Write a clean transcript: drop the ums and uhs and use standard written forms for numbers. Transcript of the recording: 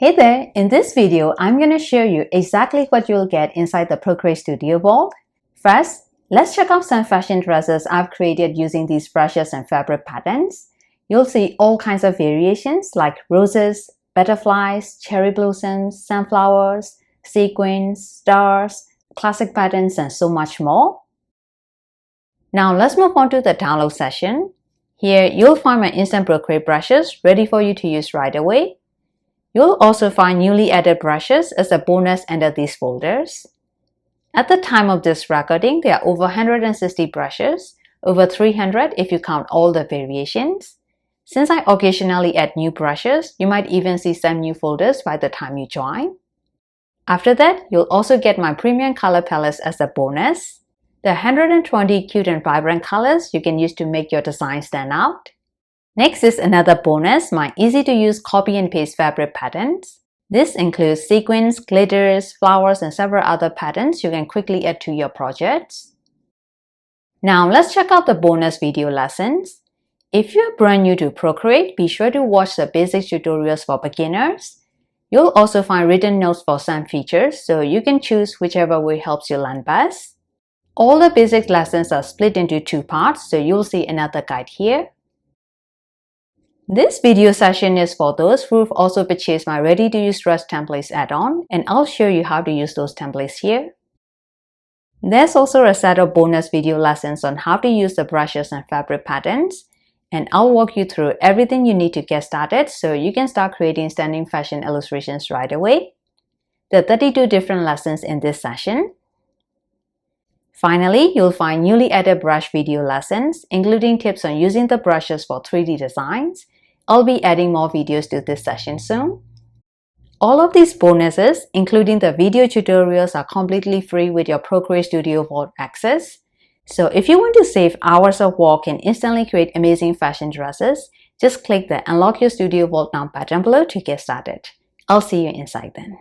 Hey there, in this video, I'm going to show you exactly what you'll get inside the Procreate Studio Vault. First, let's check out some fashion dresses I've created using these brushes and fabric patterns. You'll see all kinds of variations like roses, butterflies, cherry blossoms, sunflowers, sequins, stars, classic patterns, and so much more. Now let's move on to the download session. Here, you'll find my instant Procreate brushes ready for you to use right away. You'll also find newly added brushes as a bonus under these folders. At the time of this recording, there are over 160 brushes, over 300 if you count all the variations. Since I occasionally add new brushes, you might even see some new folders by the time you join. After that, you'll also get my premium color palettes as a bonus. There are 120 cute and vibrant colors you can use to make your design stand out. Next is another bonus, my easy-to-use copy and paste fabric patterns. This includes sequins, glitters, flowers, and several other patterns you can quickly add to your projects. Now let's check out the bonus video lessons. If you're brand new to Procreate, be sure to watch the basic tutorials for beginners. You'll also find written notes for some features, so you can choose whichever way helps you learn best. All the basic lessons are split into two parts, so you'll see another guide here. This video session is for those who've also purchased my ready-to-use dress templates add-on, and I'll show you how to use those templates here. There's also a set of bonus video lessons on how to use the brushes and fabric patterns, and I'll walk you through everything you need to get started so you can start creating stunning fashion illustrations right away. There are 32 different lessons in this session. Finally, you'll find newly added brush video lessons, including tips on using the brushes for 3D designs. I'll be adding more videos to this session soon. All of these bonuses, including the video tutorials, are completely free with your Procreate Studio Vault access. So if you want to save hours of work and instantly create amazing fashion dresses, just click the Unlock Your Studio Vault Now button below to get started. I'll see you inside then.